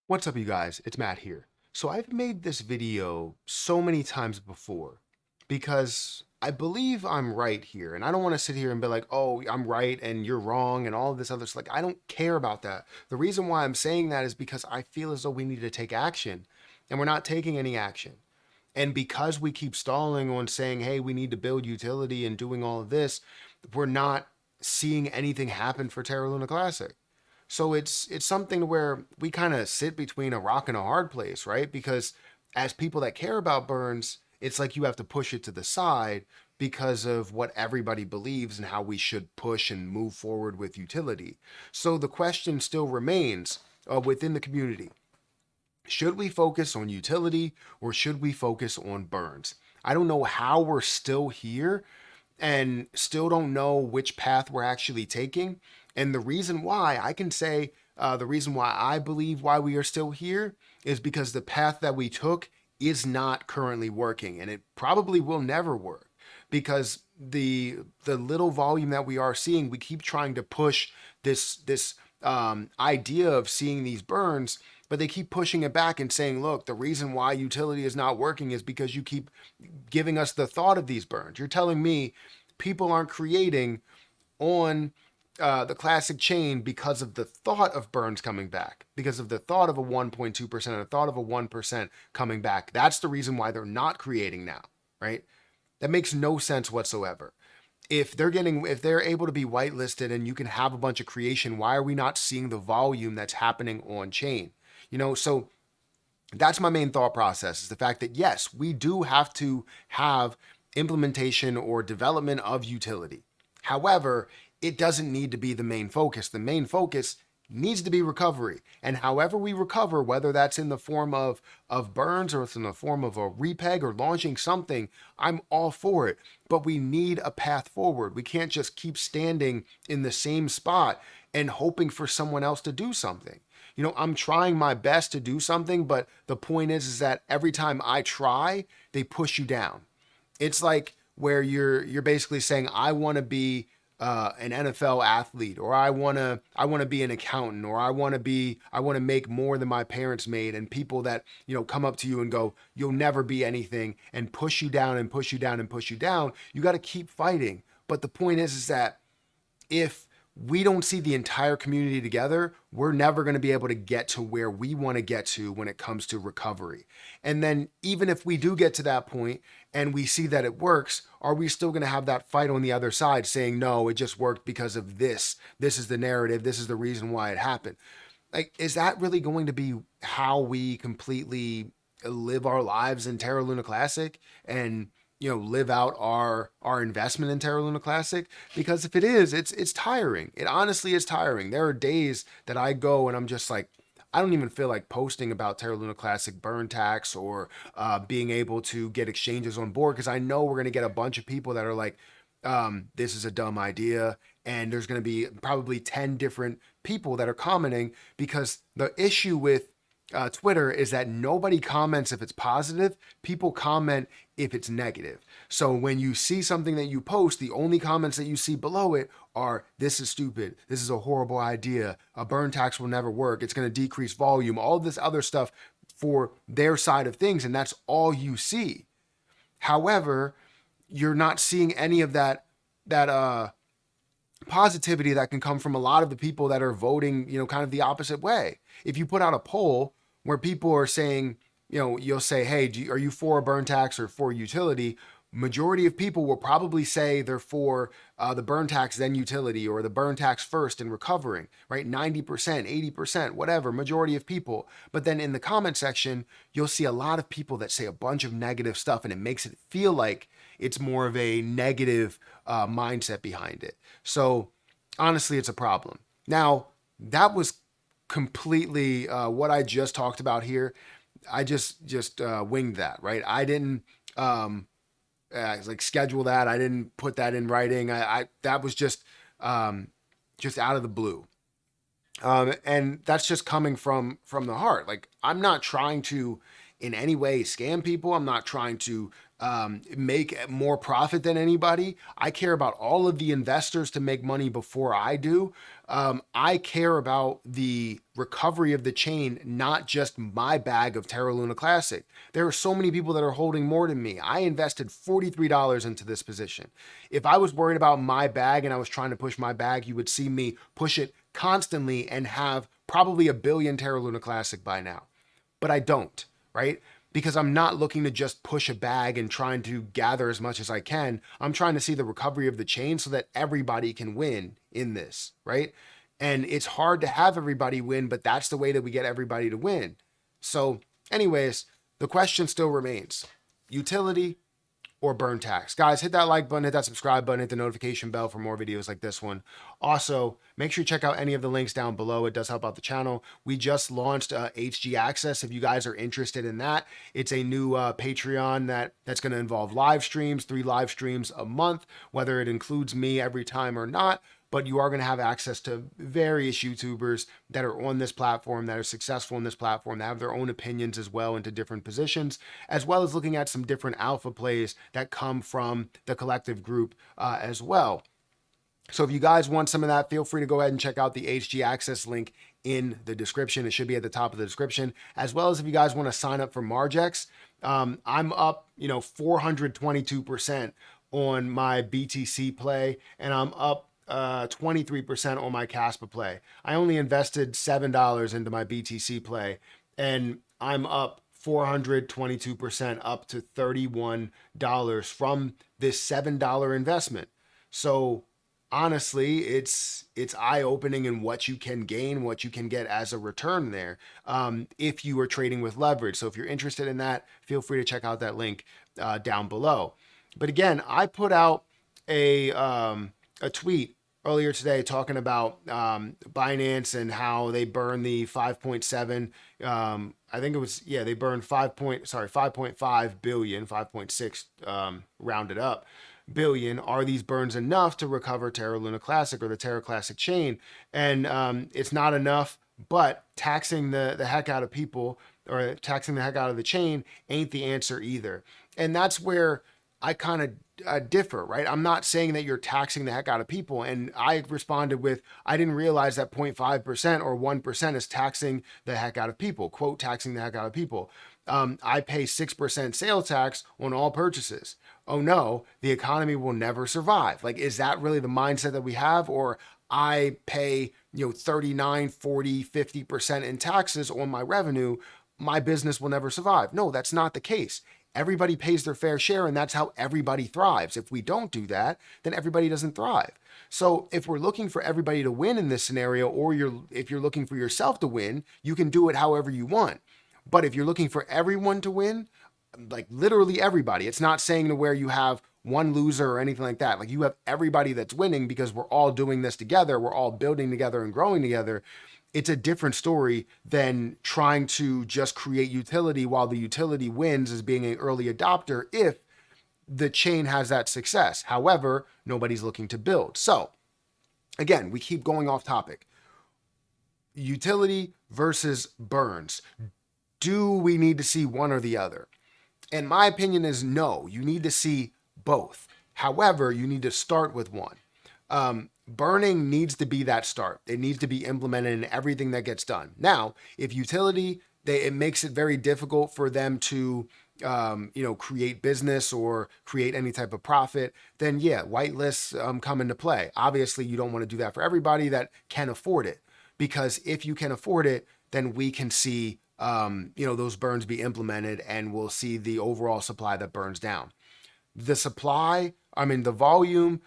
What's up, you guys? It's Matt here. So I've made this video so many times before because I believe I'm right here. And I don't want to sit here and be like, oh, I'm right and you're wrong and all of this other stuff. Like, I don't care about that. The reason why I'm saying that is because I feel as though we need to take action and we're not taking any action. And because we keep stalling on saying, hey, we need to build utility and doing all of this, we're not seeing anything happen for Terra Luna Classic. So it's something where we kind of sit between a rock and a hard place, right? Because as people that care about burns, it's like you have to push it to the side because of what everybody believes and how we should push and move forward with utility. So the question still remains within the community. Should we focus on utility or should we focus on burns? I don't know how we're still here and still don't know which path we're actually taking. And the reason why I can say the reason why I believe why we are still here is because the path that we took is not currently working, and it probably will never work because the little volume that we are seeing, we keep trying to push this idea of seeing these burns, but they keep pushing it back and saying, look, the reason why utility is not working is because you keep giving us the thought of these burns. You're telling me people aren't creating on the classic chain because of the thought of burns coming back, because of the thought of a 1.2% and the thought of a 1% coming back. That's the reason why they're not creating now, right? That makes no sense whatsoever. If they're able to be whitelisted and you can have a bunch of creation, why are we not seeing the volume that's happening on chain? So that's my main thought process, is the fact that yes, we do have to have implementation or development of utility. However, it doesn't need to be the main focus. The main focus needs to be recovery. And however we recover, whether that's in the form of burns or it's in the form of a repeg or launching something, I'm all for it. But we need a path forward. We can't just keep standing in the same spot and hoping for someone else to do something. I'm trying my best to do something, but the point is that every time I try, they push you down. It's like where you're basically saying, I want to be an NFL athlete, or I want to be an accountant, or I want to make more than my parents made, and people that come up to you and go, you'll never be anything, and push you down and push you down and push you down. You got to keep fighting. But the point is that if we don't see the entire community together, we're never going to be able to get to where we want to get to when it comes to recovery. And then even if we do get to that point and we see that it works, are we still going to have that fight on the other side saying, no, it just worked because of this? This is the narrative. This is the reason why it happened. Like, is that really going to be how we completely live our lives in Terra Luna Classic and live out our investment in Terra Luna Classic? Because if it is, it's tiring. It honestly is tiring. There are days that I go and I'm just like, I don't even feel like posting about Terra Luna Classic burn tax or being able to get exchanges on board, because I know we're going to get a bunch of people that are like, this is a dumb idea. And there's going to be probably 10 different people that are commenting, because the issue with Twitter is that nobody comments if it's positive. People comment if it's negative. So when you see something that you post, the only comments that you see below it are, this is stupid, this is a horrible idea, a burn tax will never work, it's going to decrease volume, all this other stuff for their side of things, and that's all you see. However, you're not seeing any of that positivity that can come from a lot of the people that are voting, kind of the opposite way. If you put out a poll where people are saying, you'll say, hey, are you for a burn tax or for utility? Majority of people will probably say they're for the burn tax, then utility, or the burn tax first and recovering, right? 90%, 80%, whatever, majority of people. But then in the comment section, you'll see a lot of people that say a bunch of negative stuff, and it makes it feel like it's more of a negative mindset behind it. So honestly, it's a problem. Now, that was completely what I just talked about here. I just winged that, right? I didn't like schedule that. I didn't put that in writing. I that was just out of the blue. And that's just coming from the heart. Like, I'm not trying to in any way scam people. I'm not trying to make more profit than anybody. I care about all of the investors to make money before I do. I care about the recovery of the chain, not just my bag of Terra Luna Classic. There are so many people that are holding more than me. I invested $43 into this position. If I was worried about my bag and I was trying to push my bag, you would see me push it constantly and have probably a billion Terra Luna Classic by now. But I don't, right? Because I'm not looking to just push a bag and trying to gather as much as I can. I'm trying to see the recovery of the chain so that everybody can win in this, right? And it's hard to have everybody win, but that's the way that we get everybody to win. So anyways, the question still remains: utility or burn tax. Guys, hit that like button, hit that subscribe button, hit the notification bell for more videos like this one. Also, make sure you check out any of the links down below. It does help out the channel. We just launched HG Access. If you guys are interested in that, it's a new Patreon that's going to involve live streams, 3 live streams a month, whether it includes me every time or not. But you are going to have access to various YouTubers that are on this platform, that are successful in this platform, that have their own opinions as well into different positions, as well as looking at some different alpha plays that come from the collective group as well. So if you guys want some of that, feel free to go ahead and check out the HG Access link in the description. It should be at the top of the description, as well as if you guys want to sign up for Margex. I'm up, 422% on my BTC play, and I'm up 23% on my Caspa play. I only invested $7 into my BTC play, and I'm up 422%, up to $31 from this $7 investment. So honestly, it's eye-opening in what you can gain, what you can get as a return there, if you are trading with leverage. So if you're interested in that, feel free to check out that link down below. But again, I put out a tweet earlier today talking about Binance and how they burn the 5.7, I think it was, they burned 5.5 billion, 5.6 rounded up billion. Are these burns enough to recover Terra Luna Classic or the Terra Classic chain? And it's not enough, but taxing the heck out of people or taxing the heck out of the chain ain't the answer either. And that's where I kind of differ, right? I'm not saying that you're taxing the heck out of people. And I responded with, I didn't realize that 0.5% or 1% is taxing the heck out of people, quote, taxing the heck out of people. I pay 6% sales tax on all purchases. Oh no, the economy will never survive. Like, is that really the mindset that we have? Or I pay, 39, 40, 50% in taxes on my revenue, my business will never survive. No, that's not the case. Everybody pays their fair share, and that's how everybody thrives. If we don't do that, then everybody doesn't thrive. So if we're looking for everybody to win in this scenario, or if you're looking for yourself to win, you can do it however you want. But if you're looking for everyone to win, like literally everybody, it's not saying to where you have one loser or anything like that. Like, you have everybody that's winning because we're all doing this together. We're all building together and growing together. It's a different story than trying to just create utility while the utility wins as being an early adopter if the chain has that success. However, nobody's looking to build. So again, we keep going off topic. Utility versus burns. Do we need to see one or the other? And my opinion is no, you need to see both. However, you need to start with one. Burning needs to be that start. It needs to be implemented in everything that gets done. Now, if utility, it makes it very difficult for them to, create business or create any type of profit, then yeah, whitelists come into play. Obviously, you don't want to do that for everybody that can afford it, because if you can afford it, then we can see, those burns be implemented, and we'll see the overall supply that burns down. The volume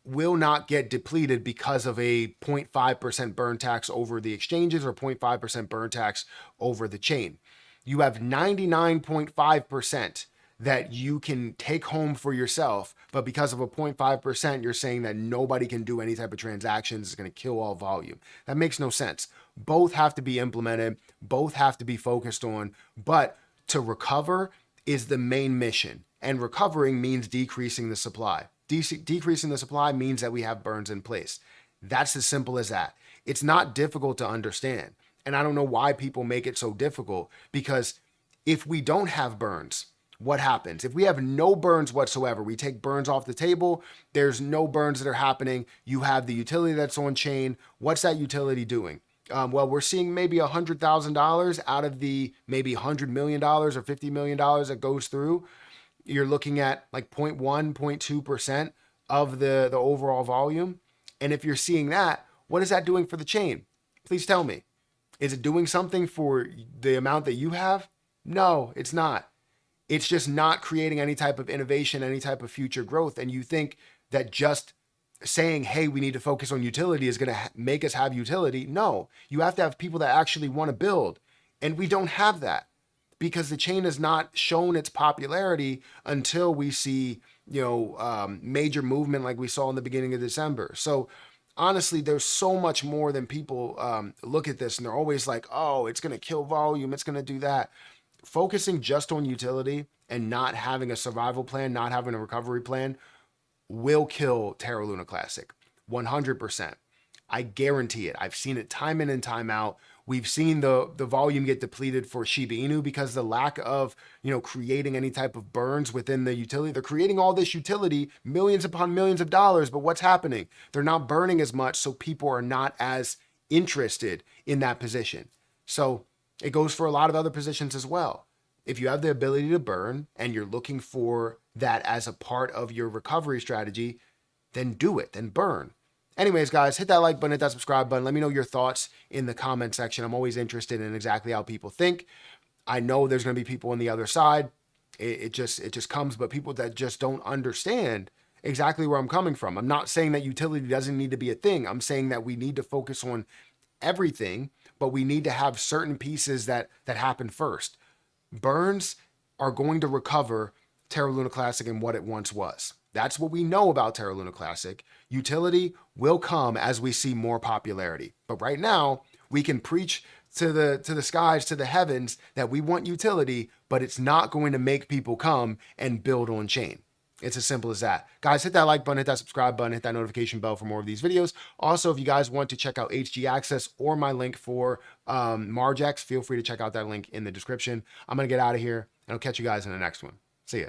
will not get depleted because of a 0.5% burn tax over the exchanges or 0.5% burn tax over the chain. You have 99.5% that you can take home for yourself, but because of a 0.5%, you're saying that nobody can do any type of transactions. It's going to kill all volume. That makes no sense. Both have to be implemented. Both have to be focused on, but to recover is the main mission. And recovering means decreasing the supply. Decreasing the supply means that we have burns in place. That's as simple as that. It's not difficult to understand. And I don't know why people make it so difficult, because if we don't have burns, what happens? If we have no burns whatsoever, we take burns off the table, there's no burns that are happening. You have the utility that's on chain. What's that utility doing? Well, we're seeing maybe $100,000 out of the maybe $100 million or $50 million that goes through. You're looking at like 0.1, 0.2% of the overall volume. And if you're seeing that, what is that doing for the chain? Please tell me. Is it doing something for the amount that you have? No, it's not. It's just not creating any type of innovation, any type of future growth. And you think that just saying, hey, we need to focus on utility is going to make us have utility. No, you have to have people that actually want to build. And we don't have that because the chain has not shown its popularity until we see, major movement like we saw in the beginning of December. So honestly, there's so much more than people look at this and they're always like, oh, it's going to kill volume. It's going to do that. Focusing just on utility and not having a survival plan, not having a recovery plan will kill Terra Luna Classic. 100%. I guarantee it. I've seen it time in and time out. We've seen the volume get depleted for Shiba Inu because the lack of, creating any type of burns within the utility. They're creating all this utility, millions upon millions of dollars, but what's happening? They're not burning as much, so people are not as interested in that position. So it goes for a lot of other positions as well. If you have the ability to burn and you're looking for that as a part of your recovery strategy, then do it, then burn. Anyways, guys, hit that like button, hit that subscribe button. Let me know your thoughts in the comment section. I'm always interested in exactly how people think. I know there's going to be people on the other side. It just comes, but people that just don't understand exactly where I'm coming from. I'm not saying that utility doesn't need to be a thing. I'm saying that we need to focus on everything, but we need to have certain pieces that happen first. Burns are going to recover Terra Luna Classic and what it once was. That's what we know about Terra Luna Classic. Utility will come as we see more popularity. But right now, we can preach to the skies, to the heavens, that we want utility, but it's not going to make people come and build on chain. It's as simple as that. Guys, hit that like button, hit that subscribe button, hit that notification bell for more of these videos. Also, if you guys want to check out HG Access or my link for Margex, feel free to check out that link in the description. I'm going to get out of here, and I'll catch you guys in the next one. See ya.